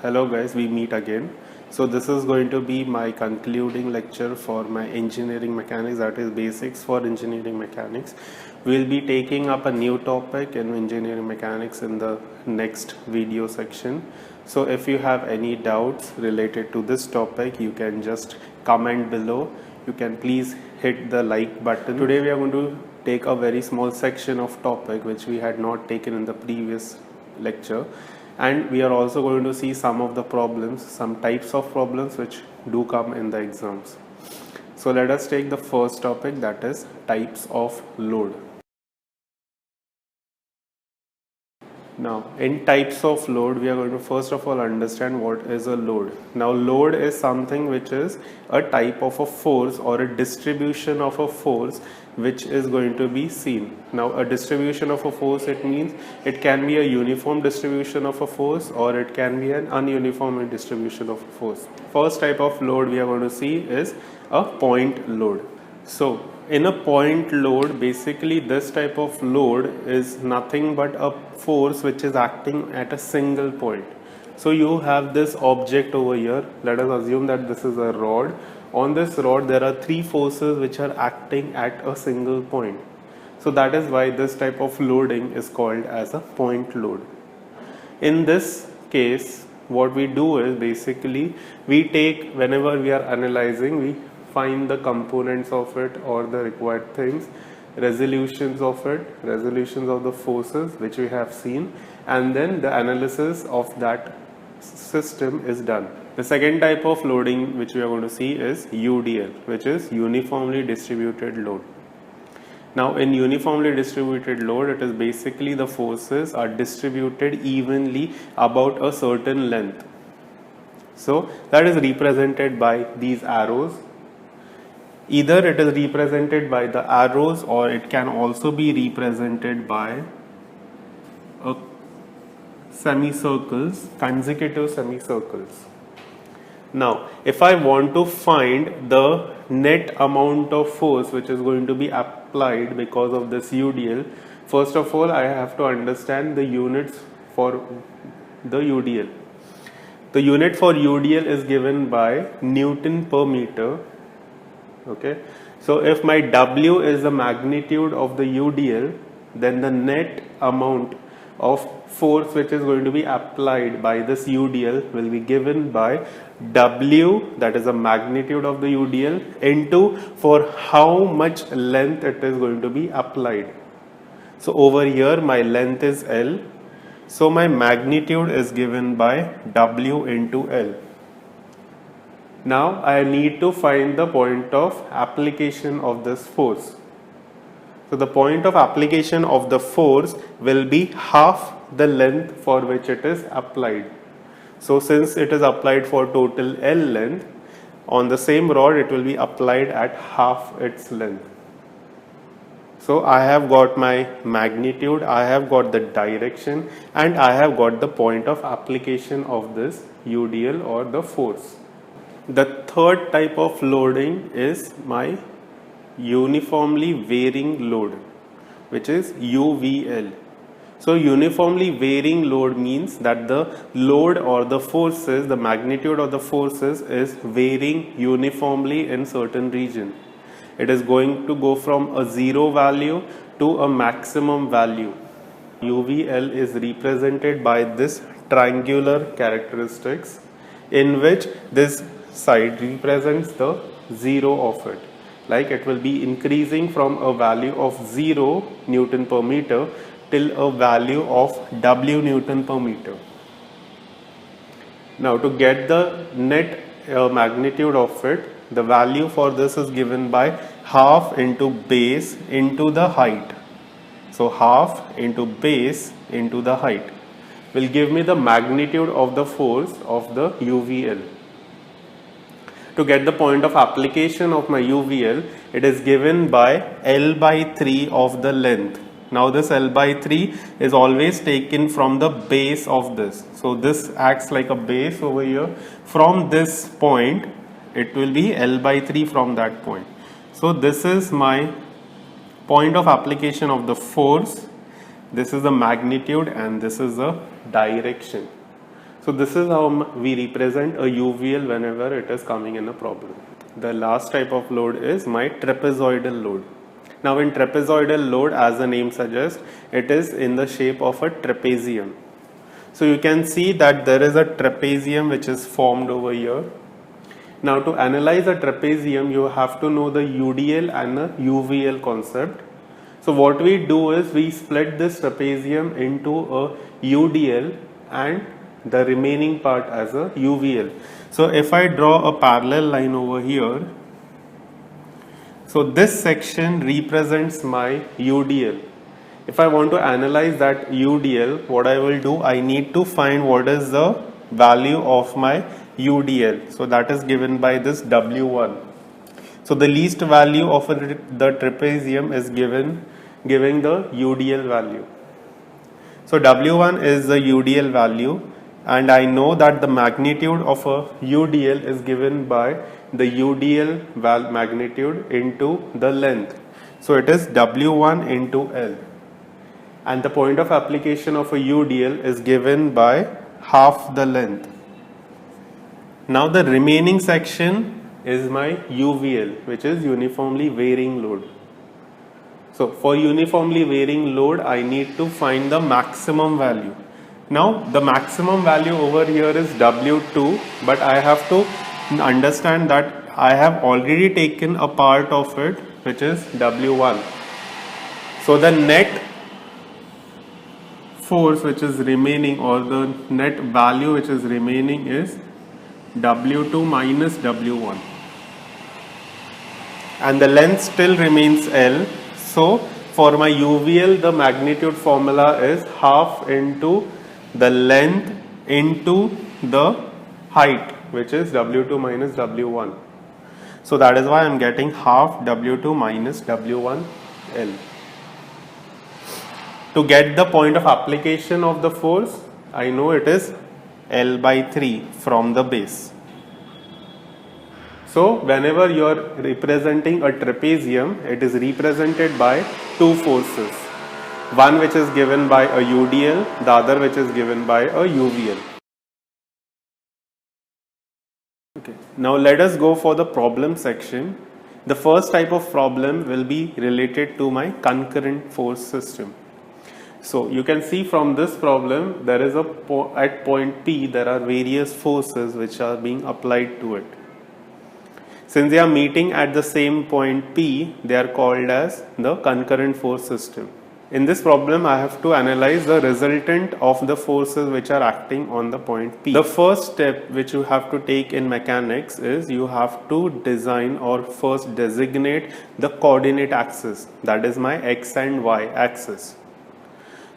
Hello guys, we meet again. So this is going to be my concluding lecture for my engineering mechanics, that is basics for engineering mechanics. We'll be taking up a new topic in engineering mechanics in the next video section. So if you have any doubts related to this topic, you can just comment below. You can please hit the like button. Today we are going to take a very small section of topic which we had not taken in the previous lecture, and we are also going to see some of the problems, some types of problems which do come in the exams. So let us take the first topic, that is types of load. Now, in types of load, we are going to first of all understand what is a load. Now, load is something which is a type of a force or a distribution of a force which is going to be seen. Now, a distribution of a force, it means it can be a uniform distribution of a force or it can be an ununiform distribution of a force. First type of load we are going to see is a point load. So, in a point load, basically this type of load is nothing but a force which is acting at a single point. So you have this object over here. Let us assume that this is a rod. On this rod there are three forces which are acting at a single point. So that is why this type of loading is called as a point load. In this case, what we do is basically we take, whenever we are analyzing, we find the components of it or the required things, resolutions of it, resolutions of the forces which we have seen, and then the analysis of that system is done. The second type of loading which we are going to see is UDL, which is uniformly distributed load. Now, in uniformly distributed load, it is basically the forces are distributed evenly about a certain length. So that is represented by these arrows. Either it is represented by the arrows or it can also be represented by semicircles, consecutive semicircles. Now, if I want to find the net amount of force which is going to be applied because of this UDL, first of all I have to understand the units for the UDL. The unit for UDL is given by Newton per meter. Okay, so if my W is the magnitude of the UDL, then the net amount of force which is going to be applied by this UDL will be given by W, that is the magnitude of the UDL, into for how much length it is going to be applied. So over here my length is L, so my magnitude is given by W into L. Now I need to find the point of application of this force. So the point of application of the force will be half the length for which it is applied. So since it is applied for total L length, on the same rod it will be applied at half its length. So I have got my magnitude, I have got the direction, and I have got the point of application of this UDL or the force. The third type of loading is my uniformly varying load, which is UVL. So uniformly varying load means that the load or the forces, the magnitude of the forces is varying uniformly in certain region. It is going to go from a zero value to a maximum value. UVL is represented by this triangular characteristics in which this side represents the zero of it. Like it will be increasing from a value of 0 Newton per meter till a value of W Newton per meter. Now to get the net magnitude of it, the value for this is given by half into base into the height. So half into base into the height will give me the magnitude of the force of the UVL. To get the point of application of my UVL, it is given by L by 3 of the length. Now this L by 3 is always taken from the base of this. So this acts like a base over here. From this point, it will be L by 3 from that point. So this is my point of application of the force. This is the magnitude and this is the direction. So this is how we represent a UVL whenever it is coming in a problem. The last type of load is my trapezoidal load. Now in trapezoidal load, as the name suggests, it is in the shape of a trapezium. So you can see that there is a trapezium which is formed over here. Now to analyze a trapezium, you have to know the UDL and the UVL concept. So what we do is we split this trapezium into a UDL and the remaining part as a UVL. So if I draw a parallel line over here, so this section represents my UDL. If I want to analyze that UDL, what I will do, I need to find what is the value of my UDL. So that is given by this W1. So the least value of the trapezium is giving the UDL value. So W1 is the UDL value, and I know that the magnitude of a UDL is given by the UDL magnitude into the length. So it is W1 into L. And the point of application of a UDL is given by half the length. Now the remaining section is my UVL, which is uniformly varying load. So for uniformly varying load, I need to find the maximum value. Now the maximum value over here is W2, but I have to understand that I have already taken a part of it, which is W1. So the net force which is remaining, or the net value which is remaining, is W2 minus W1, and the length still remains L. So for my UVL, the magnitude formula is half into the length into the height, which is W2 minus W1. So that is why I am getting half W2 minus W1 L. To get the point of application of the force, I know it is L by 3 from the base. So whenever you are representing a trapezium, it is represented by two forces. One which is given by a UDL, the other which is given by a UVL. Okay. Now let us go for the problem section. The first type of problem will be related to my concurrent force system. So you can see from this problem, there is at point P there are various forces which are being applied to it. Since they are meeting at the same point P, they are called as the concurrent force system. In this problem, I have to analyze the resultant of the forces which are acting on the point P. The first step which you have to take in mechanics is you have to design or first designate the coordinate axis, that is my x and y axis.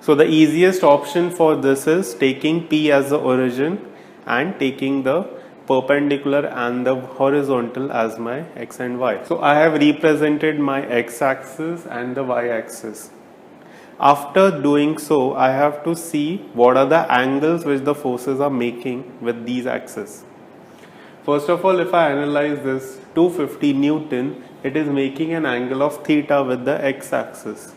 So the easiest option for this is taking P as the origin and taking the perpendicular and the horizontal as my x and y. So I have represented my x axis and the y axis. After doing so, I have to see what are the angles which the forces are making with these axes. First of all, if I analyze this 250 Newton, it is making an angle of theta with the x axis.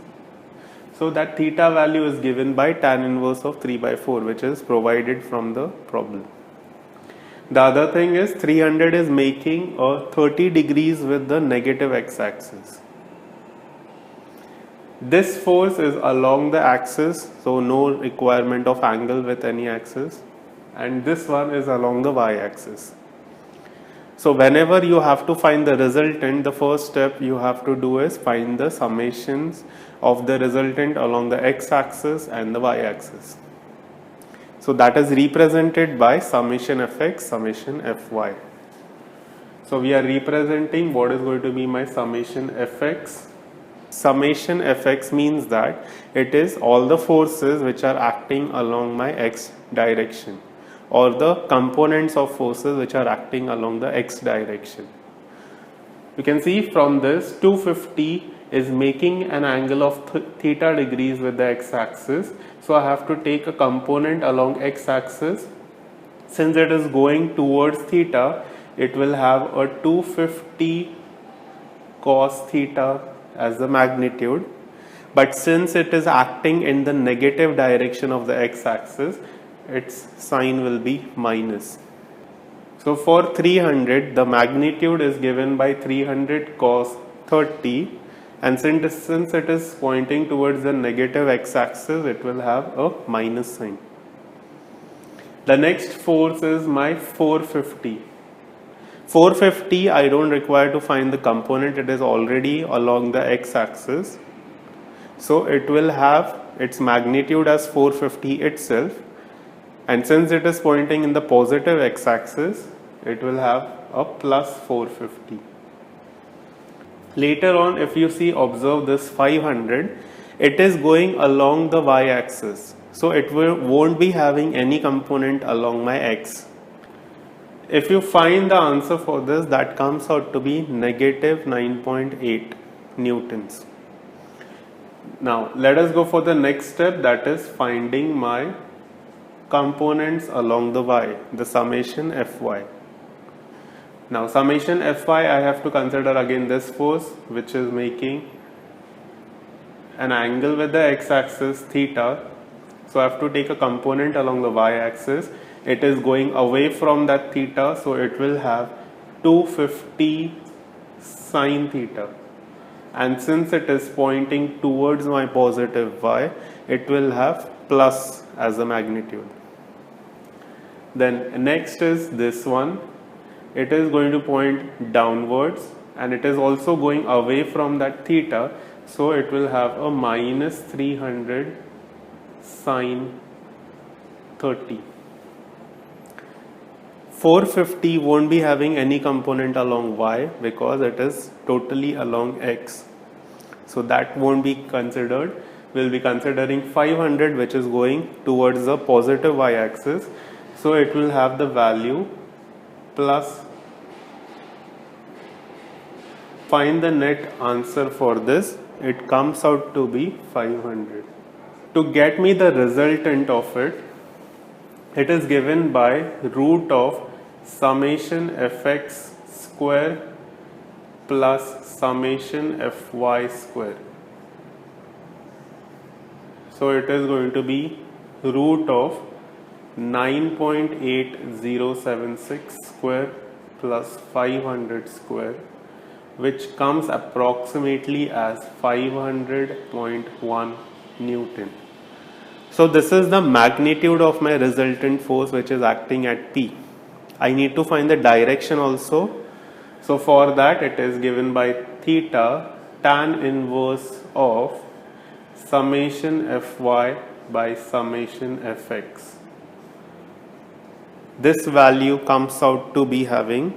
So that theta value is given by tan inverse of 3 by 4, which is provided from the problem. The other thing is 300 is making a 30 degrees with the negative x axis. This force is along the axis, so no requirement of angle with any axis, and this one is along the y axis. So whenever you have to find the resultant, the first step you have to do is find the summations of the resultant along the x axis and the y axis. So that is represented by summation fx, summation fy. So we are representing what is going to be my summation fx. Summation fx means that it is all the forces which are acting along my x direction, or the components of forces which are acting along the x direction. You can see from this 250 is making an angle of theta degrees with the x axis. So I have to take a component along x axis. Since it is going towards theta, it will have a 250 cos theta as the magnitude. But since it is acting in the negative direction of the x axis, its sign will be minus. So for 300, the magnitude is given by 300 cos 30, and since it is pointing towards the negative x-axis, it will have a minus sign. The next force is my 450. 450, I don't require to find the component, it is already along the x-axis. So it will have its magnitude as 450 itself, and since it is pointing in the positive x-axis, it will have a plus 450. Later on, if you see, observe this 500, it is going along the y-axis. So it won't be having any component along my x. If you find the answer for this, that comes out to be negative 9.8 newtons. Now let us go for the next step, that is finding my components along the y, the summation Fy. Now summation Fy, I have to consider again this force which is making an angle with the x-axis theta. So I have to take a component along the y-axis. It is going away from that theta, so it will have 250 sine theta. And since it is pointing towards my positive y, it will have plus as a magnitude. Then next is this one. It is going to point downwards, and it is also going away from that theta, so it will have a minus 300 sine 30. 450 won't be having any component along y because it is totally along x, so that won't be considered. We'll be considering 500, which is going towards the positive y-axis, so it will have the value plus. Find the net answer for this. It comes out to be 500. To get me the resultant of it, it is given by root of summation fx square plus summation fy square. So it is going to be root of 9.8076 square plus 500 square, which comes approximately as 500.1 Newton. So this is the magnitude of my resultant force which is acting at P. I need to find the direction also. So for that, it is given by theta tan inverse of summation Fy by summation Fx. This value comes out to be having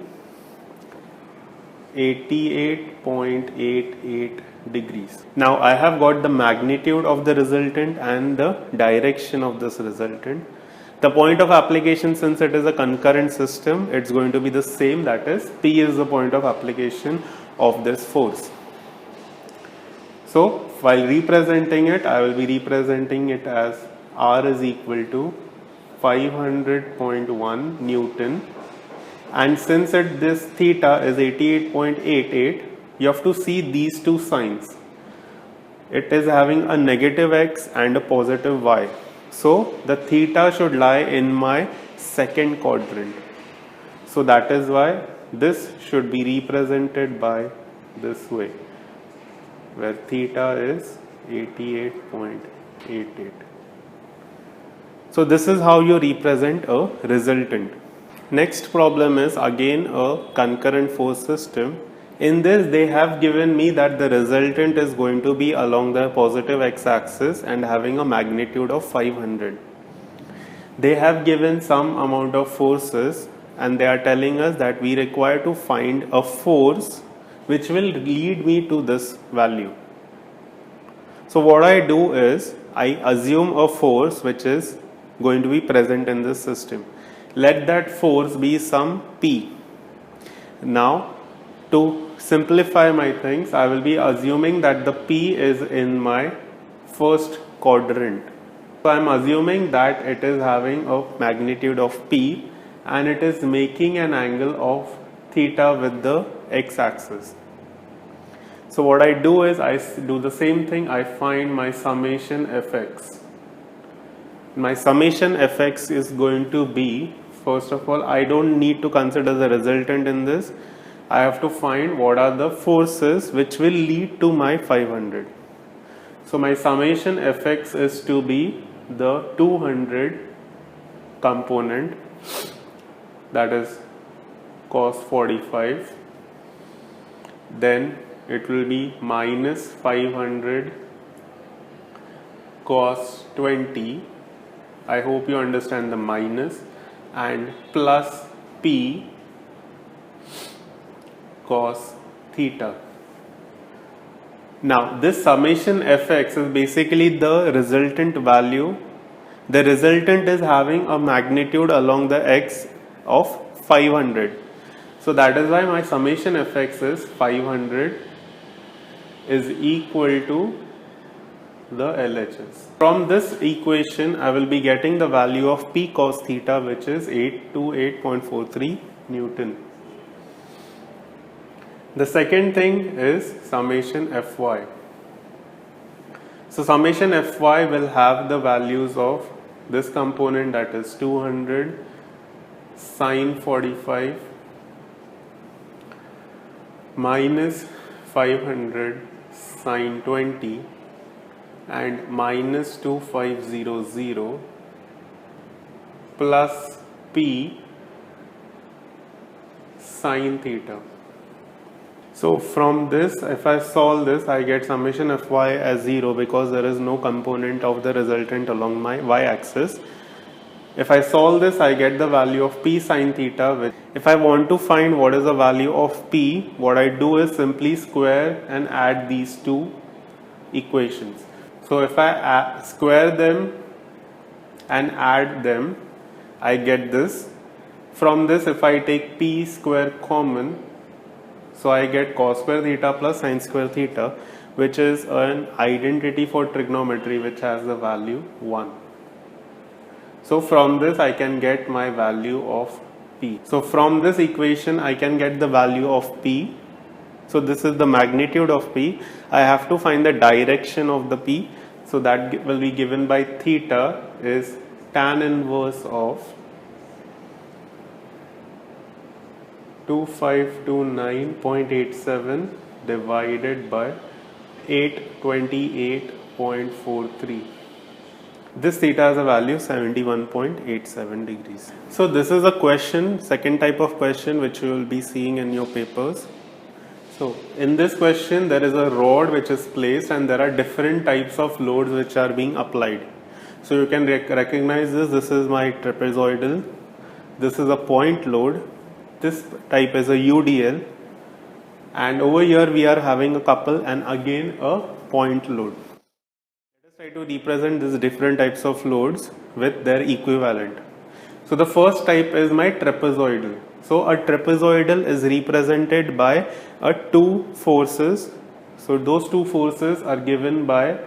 88.88 degrees. Now I have got the magnitude of the resultant and the direction of this resultant. The point of application, since it is a concurrent system, it's going to be the same, that is P is the point of application of this force. So while representing it, I will be representing it as R is equal to 500.1 Newton. And since this theta is 88.88, you have to see these two signs. It is having a negative x and a positive y. So the theta should lie in my second quadrant. So that is why this should be represented by this way, where theta is 88.88. So this is how you represent a resultant. Next problem is again a concurrent force system. In this, they have given me that the resultant is going to be along the positive x-axis and having a magnitude of 500. They have given some amount of forces, and they are telling us that we require to find a force which will lead me to this value. So what I do is I assume a force which is going to be present in this system. Let that force be some P. Now to simplify my things, I will be assuming that the P is in my first quadrant. So I am assuming that it is having a magnitude of P and it is making an angle of theta with the x-axis. So what I do is I do the same thing. I find my summation fx. my summation fx is going to be, first of all, I don't need to consider the resultant in this. I have to find what are the forces which will lead to my 500. So my summation fx is to be the 200 component, that is cos 45, then it will be minus 500 cos 20, I hope you understand the minus, and plus p cos theta. Now this summation fx is basically the resultant value. The resultant is having a magnitude along the x of 500. So that is why my summation fx is 500 is equal to the LHS. From this equation I will be getting the value of p cos theta, which is 828.43 Newton. The second thing is summation Fy. So summation Fy will have the values of this component, that is 200 sine 45 minus 500 sine 20 and minus 2500 plus p sine theta. So from this, if I solve this, I get summation Fy as 0 because there is no component of the resultant along my y-axis. If I solve this, I get the value of p sine theta. If I want to find what is the value of p, what I do is simply square and add these two equations. So if I square them and add them, I get this. From this, if I take p square common, so I get cos square theta plus sine square theta, which is an identity for trigonometry which has the value 1. So from this I can get my value of p. So from this equation I can get the value of p. So this is the magnitude of p. I have to find the direction of the p. So that will be given by theta is tan inverse of 2529.87 divided by 828.43. This theta has a value 71.87 degrees. So this is a question, second type of question which you will be seeing in your papers. So in this question there is a rod which is placed and there are different types of loads which are being applied. So you can recognize this. This is my trapezoidal. This is a point load. This type is a UDL, and over here we are having a couple and again a point load. Let us try to represent these different types of loads with their equivalent. So the first type is my trapezoidal. So a trapezoidal is represented by two forces. So those two forces are given by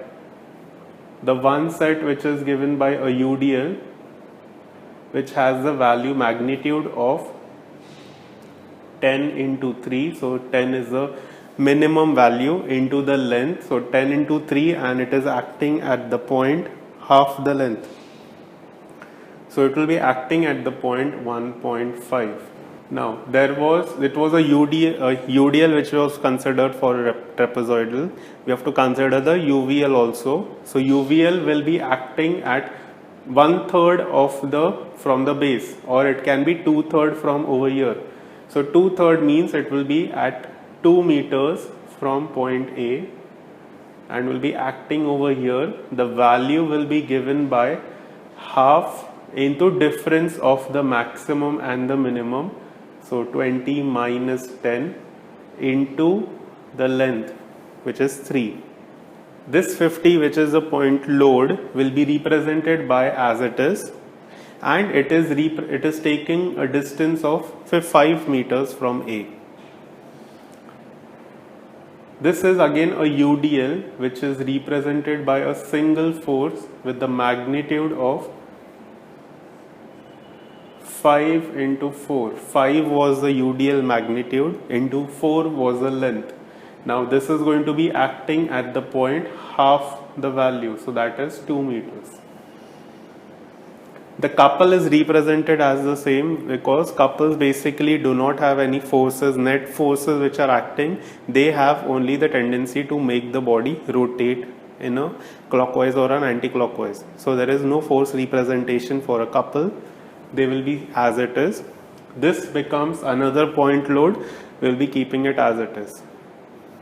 the one set which is given by a UDL, which has the value magnitude of 10 into 3, so 10 is the minimum value into the length, so 10 into 3, and it is acting at the point half the length, so it will be acting at the point 1.5. Now it was a UDL which was considered for trapezoidal. We have to consider the UVL also. So UVL will be acting at 1/3 of from the base, or it can be 2/3 from over here. So 2/3 means it will be at 2 meters from point A and will be acting over here. The value will be given by half into difference of the maximum and the minimum. So 20 minus 10 into the length, which is 3. This 50, which is the point load, will be represented by as it is, and it is taking a distance of 5 meters from A. This is again a UDL which is represented by a single force with the magnitude of 5 into 4. 5 was the UDL magnitude into 4 was the length. Now this is going to be acting at the point half the value, so that is 2 meters. The couple is represented as the same because couples basically do not have any forces, net forces which are acting. They have only the tendency to make the body rotate in a clockwise or an anti-clockwise. So there is no force representation for a couple. They will be as it is. This becomes another point load. We'll be keeping it as it is.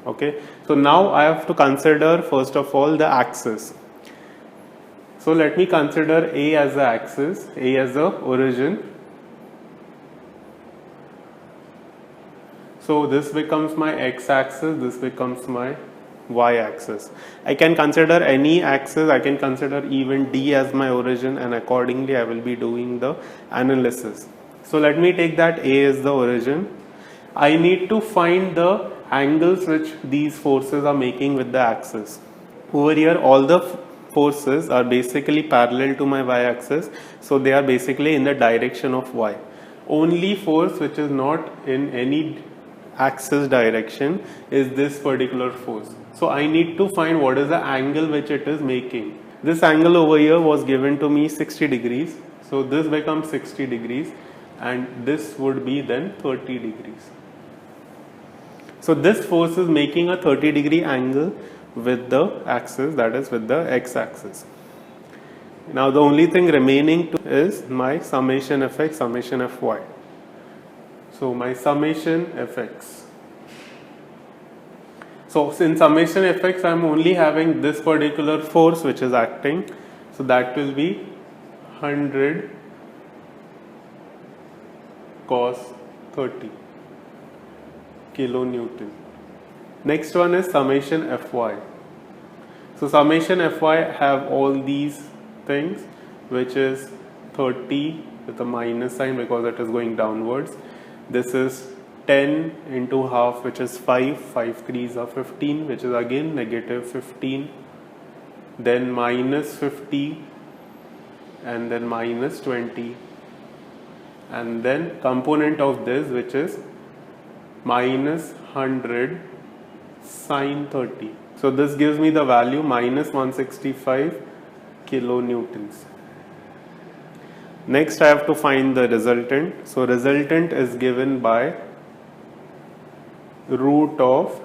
Okay. So now I have to consider first of all the axis. So let me consider A as the axis, A as the origin. So this becomes my x-axis, this becomes my y-axis. I can consider any axis, I can consider even D as my origin, and accordingly I will be doing the analysis. So let me take that A as the origin. I need to find the angles which these forces are making with the axis. Over here all the forces are basically parallel to my y-axis, so they are basically in the direction of y. Only force which is not in any axis direction is this particular force. So I need to find what is the angle which it is making. This angle over here was given to me 60 degrees, so this becomes 60 degrees and this would be then 30 degrees. So this force is making a 30-degree angle with the axis, that is with the x-axis. Now the only thing remaining is my summation fx, summation fy. So my summation fx. So in summation fx I am only having this particular force which is acting. So that will be 100 cos 30 kilonewton. Next one is summation fy. So summation fy have all these things, which is 30 with a minus sign because it is going downwards. This is 10 into half, which is 5, 5 3s are 15, which is again negative 15, then minus 50, and then minus 20, and then component of this which is minus 100 sine 30. So this gives me the value minus 165 kilonewtons. Next I have to find the resultant. So resultant is given by root of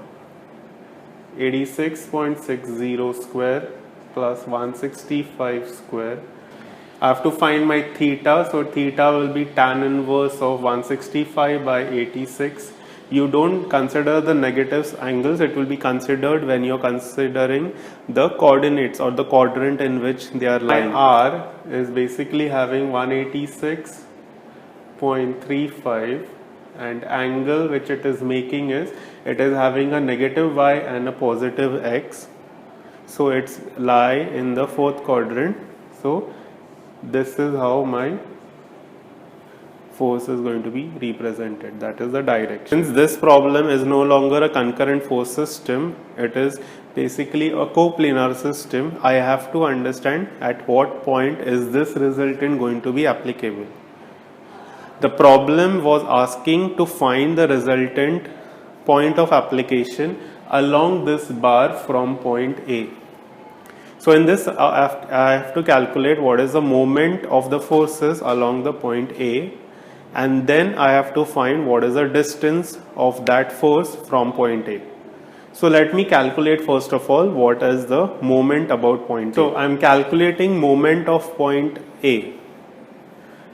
86.60 square plus 165 square. I have to find my theta. So theta will be tan inverse of 165 by 86. You don't consider the negative angles, it will be considered when you're considering the coordinates or the quadrant in which they are lying. R is basically having 186.35 and angle which it is making is, it is having a negative y and a positive x. So it's lie in the fourth quadrant. So this is how my force is going to be represented, that is the direction. Since this problem is no longer a concurrent force system, it is basically a coplanar system, I have to understand at what point is this resultant going to be applicable. The problem was asking to find the resultant point of application along this bar from point A. So in this I have to calculate what is the moment of the forces along the point A, and then I have to find what is the distance of that force from point A. So let me calculate first of all what is the moment about point A. So I am calculating moment of point A.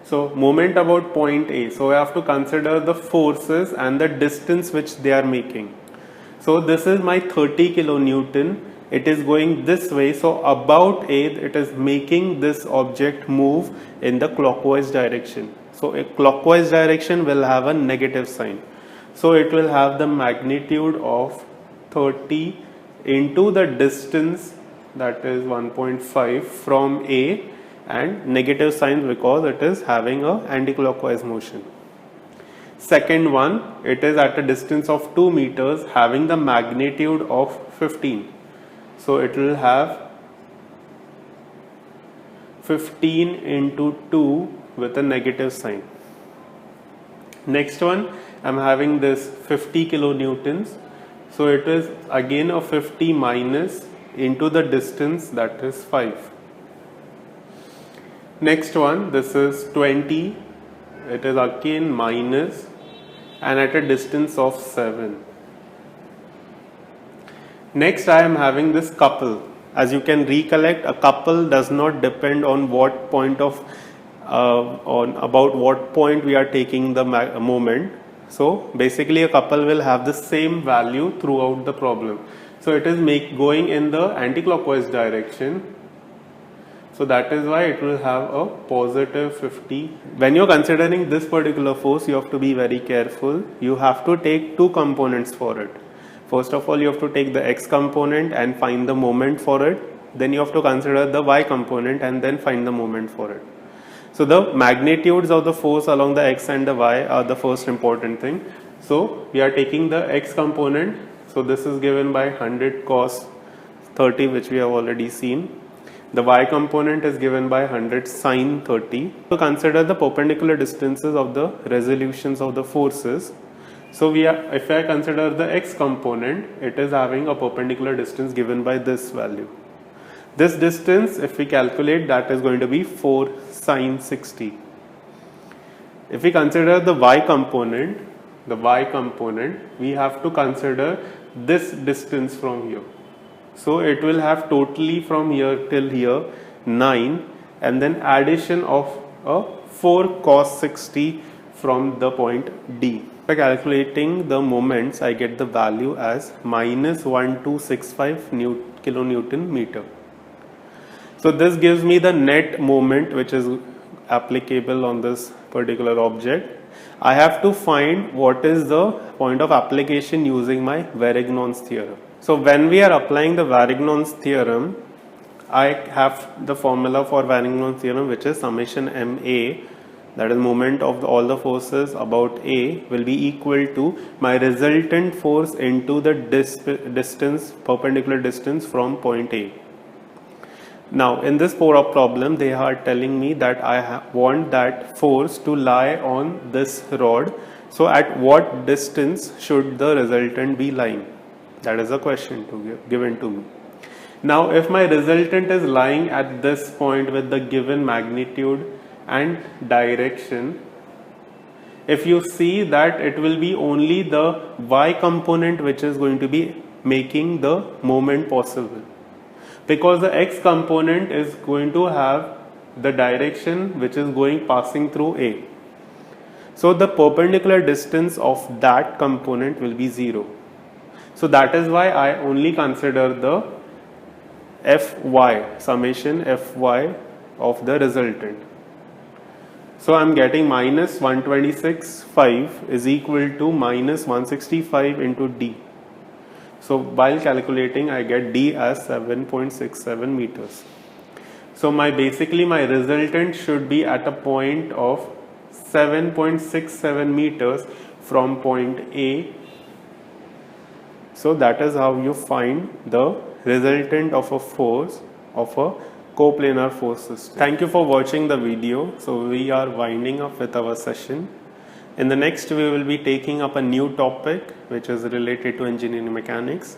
So moment about point A. So I have to consider the forces and the distance which they are making. So this is my 30 kilonewton. It is going this way. So about A, it is making this object move in the clockwise direction. So a clockwise direction will have a negative sign. So it will have the magnitude of 30 into the distance, that is 1.5 from A, and negative sign because it is having a anti-clockwise motion. Second one, it is at a distance of 2 meters having the magnitude of 15. So it will have 15 into 2 with a negative sign. Next one, I am having this 50 kilonewtons. So it is again a 50 minus into the distance, that is 5. Next one, this is 20. It is again minus and at a distance of 7. Next I am having this couple. As you can recollect, a couple does not depend on what point of about what point we are taking the moment. So basically a couple will have the same value throughout the problem. So it is going in the anti-clockwise direction. So that is why it will have a positive 50. When you are considering this particular force, you have to be very careful. You have to take two components for it. First of all, you have to take the x component and find the moment for it. Then you have to consider the y component and then find the moment for it. So the magnitudes of the force along the x and the y are the first important thing. So we are taking the x component. So this is given by 100 cos 30, which we have already seen. The y component is given by 100 sin 30. To consider the perpendicular distances of the resolutions of the forces. So if I consider the x component, it is having a perpendicular distance given by this value. This distance, if we calculate, that is going to be 4 sin 60. If we consider the y component, we have to consider this distance from here. So it will have totally from here till here 9 and then addition of a 4 cos 60 from the point D. By calculating the moments, I get the value as minus 1265 kilonewton meter. So this gives me the net moment which is applicable on this particular object. I have to find what is the point of application using my Varignon's theorem. So when we are applying the Varignon's theorem, I have the formula for Varignon's theorem, which is summation MA, that is moment of all the forces about A, will be equal to my resultant force into the perpendicular distance from point A. Now in this problem, they are telling me that I want that force to lie on this rod. So at what distance should the resultant be lying? That is a question given to me. Now if my resultant is lying at this point with the given magnitude and direction, if you see that it will be only the y component which is going to be making the moment possible, because the x component is going to have the direction which is passing through A. So the perpendicular distance of that component will be 0. So that is why I only consider the Fy, summation Fy of the resultant. So I am getting minus 126.5 is equal to minus 165 into D. So while calculating, I get D as 7.67 meters. So basically my resultant should be at a point of 7.67 meters from point A. So that is how you find the resultant of a force of a coplanar force system. Thank you for watching the video. So we are winding up with our session. In the next, we will be taking up a new topic which is related to engineering mechanics.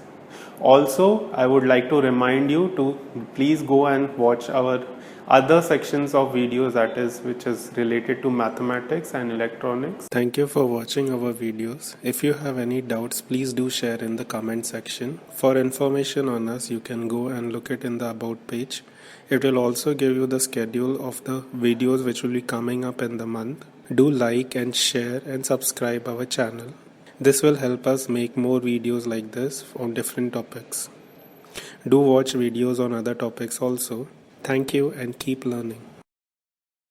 Also, I would like to remind you to please go and watch our other sections of videos, which is related to mathematics and electronics. Thank you for watching our videos. If you have any doubts, please do share in the comment section. For information on us, you can go and look it in the about page. It will also give you the schedule of the videos which will be coming up in the month. Do like and share and subscribe our channel. This will help us make more videos like this on different topics. Do watch videos on other topics also. Thank you and keep learning.